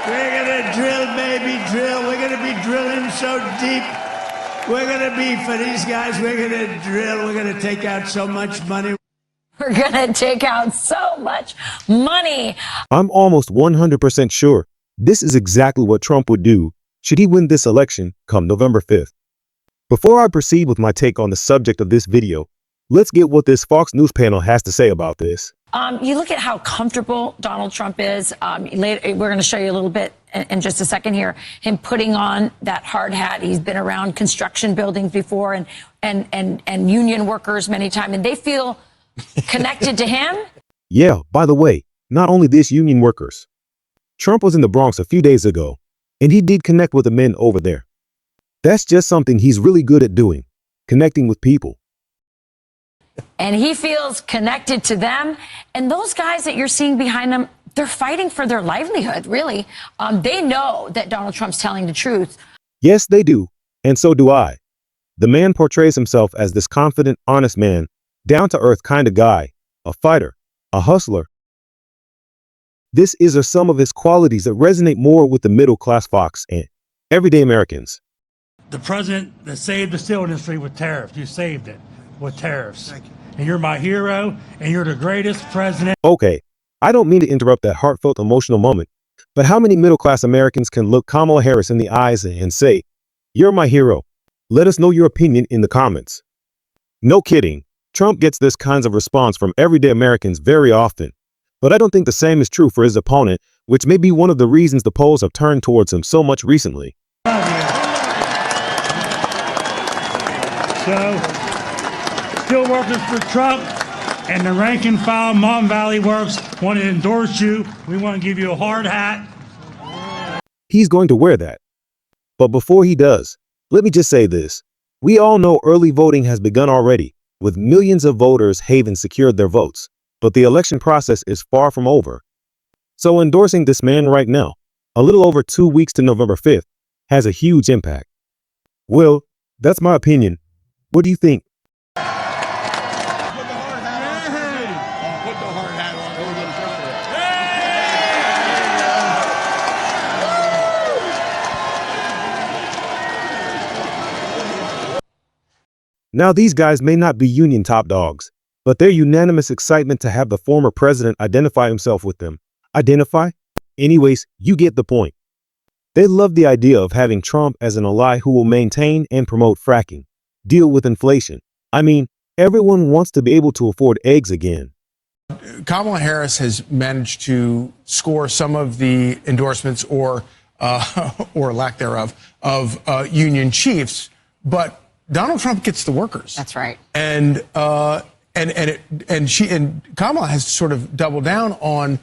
We're gonna drill, baby, drill. We're gonna be drilling so deep. We're gonna be, for these guys, we're gonna drill. We're gonna take out so much money. We're gonna take out so much money. I'm almost 100% sure this is exactly what Trump would do should he win this election come November 5th. Before I proceed with my take on the subject of this video, let's get what this Fox News panel has to say about this. You look at how comfortable Donald Trump is. Later, we're going to show you a little bit in just a second here. Him putting on that hard hat. He's been around construction buildings before and union workers many times, and they feel connected to him. Yeah, by the way, not only this, union workers. Trump was in the Bronx a few days ago, and he did connect with the men over there. That's just something he's really good at doing, connecting with people. And he feels connected to them. And those guys that you're seeing behind them, they're fighting for their livelihood, really. They know that Donald Trump's telling the truth. Yes, they do. And so do I. The man portrays himself as this confident, honest man, down-to-earth kind of guy, a fighter, a hustler. This is some of his qualities that resonate more with the middle-class Fox and everyday Americans. The president that saved the steel industry with tariffs. You saved it with tariffs. Thank you. And you're my hero, and you're the greatest president. Okay, I don't mean to interrupt that heartfelt, emotional moment, but how many middle-class Americans can look Kamala Harris in the eyes and say, "You're my hero"? Let us know your opinion in the comments. No kidding, Trump gets this kinds of response from everyday Americans very often, but I don't think the same is true for his opponent, which may be one of the reasons the polls have turned towards him so much recently. So, still working for Trump, and the rank and file Mon Valley Works want to endorse you. We want to give you a hard hat. He's going to wear that. But before he does, let me just say this. We all know early voting has begun already, with millions of voters having secured their votes. But the election process is far from over. So endorsing this man right now, a little over 2 weeks to November 5th, has a huge impact. Well, that's my opinion. What do you think? Now, these guys may not be union top dogs, but their unanimous excitement to have the former president identify himself with them. Identify? Anyways, you get the point. They love the idea of having Trump as an ally who will maintain and promote fracking, deal with inflation. I mean, everyone wants to be able to afford eggs again. Kamala Harris has managed to score some of the endorsements or lack thereof of union chiefs, but Donald Trump gets the workers. That's right. And Kamala has sort of doubled down on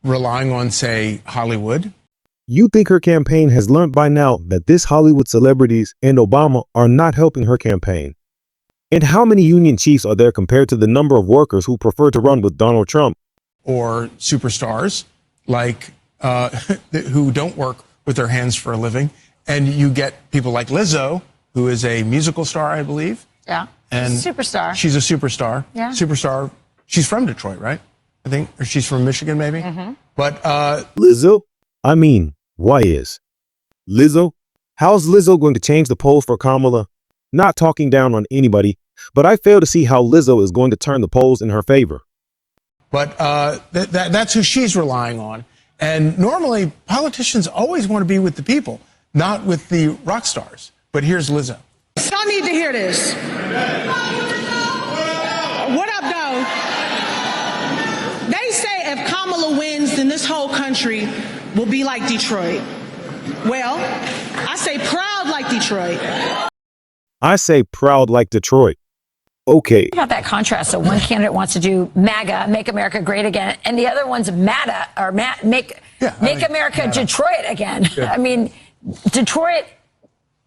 relying on, say, Hollywood. You think her campaign has learned by now that this Hollywood celebrities and Obama are not helping her campaign? And how many union chiefs are there compared to the number of workers who prefer to run with Donald Trump? Or superstars like who don't work with their hands for a living. And you get people like Lizzo, who is a musical star, I believe. Yeah. And superstar. She's a superstar. Yeah. Superstar. She's from Detroit, right? I think. Or she's from Michigan, maybe. Mm-hmm. But Lizzo? I mean, why is Lizzo? How's Lizzo going to change the polls for Kamala? Not talking down on anybody, but I fail to see how Lizzo is going to turn the polls in her favor. But that's who she's relying on. And normally, politicians always want to be with the people, not with the rock stars. But here's Lizzo. Y'all need to hear this. What up, though? They say if Kamala wins, then this whole country will be like Detroit. Well, I say proud like Detroit. I say proud like Detroit. Okay. About that contrast. So one candidate wants to do MAGA, Make America Great Again, and the other one's MATA, or Make America MATA. Detroit again. Yeah. I mean, Detroit,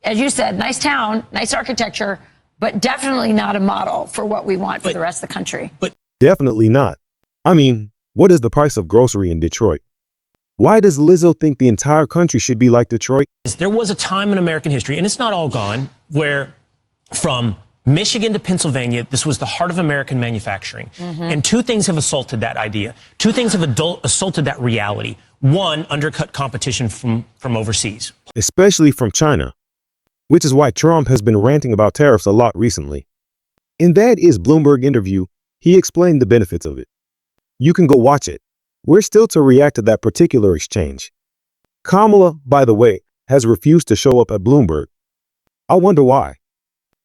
as you said, nice town, nice architecture, but definitely not a model for what we want for the rest of the country. But definitely not. I mean, what is the price of grocery in Detroit? Why does Lizzo think the entire country should be like Detroit? There was a time in American history, and it's not all gone, where from Michigan to Pennsylvania, this was the heart of American manufacturing. And two things have assaulted that idea. Two things have assaulted that reality. One, undercut competition from overseas. Especially from China, which is why Trump has been ranting about tariffs a lot recently. In that is Bloomberg interview, he explained the benefits of it. You can go watch it. We're still to react to that particular exchange. Kamala, by the way, has refused to show up at Bloomberg. I wonder why.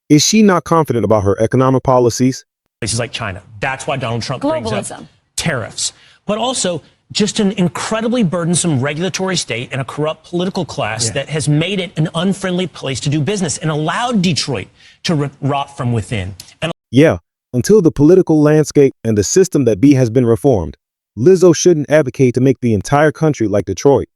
Is she not confident about her economic policies? Places like China. That's why Donald Trump brings up Globalism. Tariffs. But also just an incredibly burdensome regulatory state and a corrupt political class that has made it an unfriendly place to do business and allowed Detroit to rot from within. And Yeah, until the political landscape and the system that has been reformed, Lizzo shouldn't advocate to make the entire country like Detroit.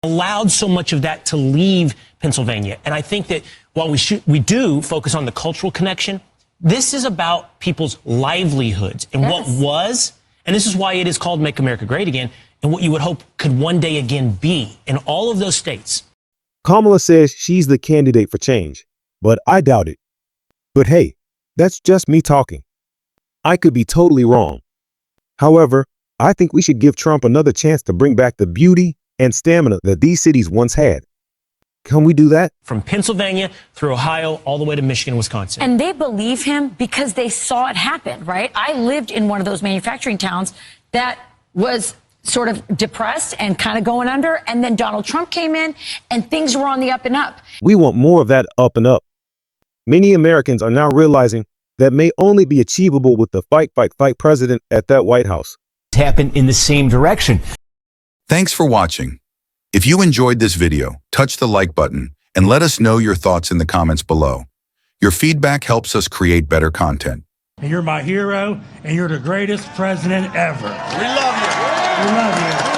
allowed so much of that to leave Pennsylvania. And I think that while we do focus on the cultural connection, this is about people's livelihoods and what was, and this is why it is called Make America Great Again, and what you would hope could one day again be in all of those states. Kamala says she's the candidate for change, but I doubt it. But hey, that's just me talking. I could be totally wrong. However, I think we should give Trump another chance to bring back the beauty and stamina that these cities once had. Can we do that? From Pennsylvania through Ohio, all the way to Michigan, Wisconsin. And they believe him because they saw it happen, right? I lived in one of those manufacturing towns that was sort of depressed and kind of going under. And then Donald Trump came in and things were on the up and up. We want more of that up and up. Many Americans are now realizing that may only be achievable with the fight president at that White House. Happen in the same direction. Thanks for watching. If you enjoyed this video, touch the like button and let us know your thoughts in the comments below. Your feedback helps us create better content. And you're my hero, and you're the greatest president ever. We love you. We love you.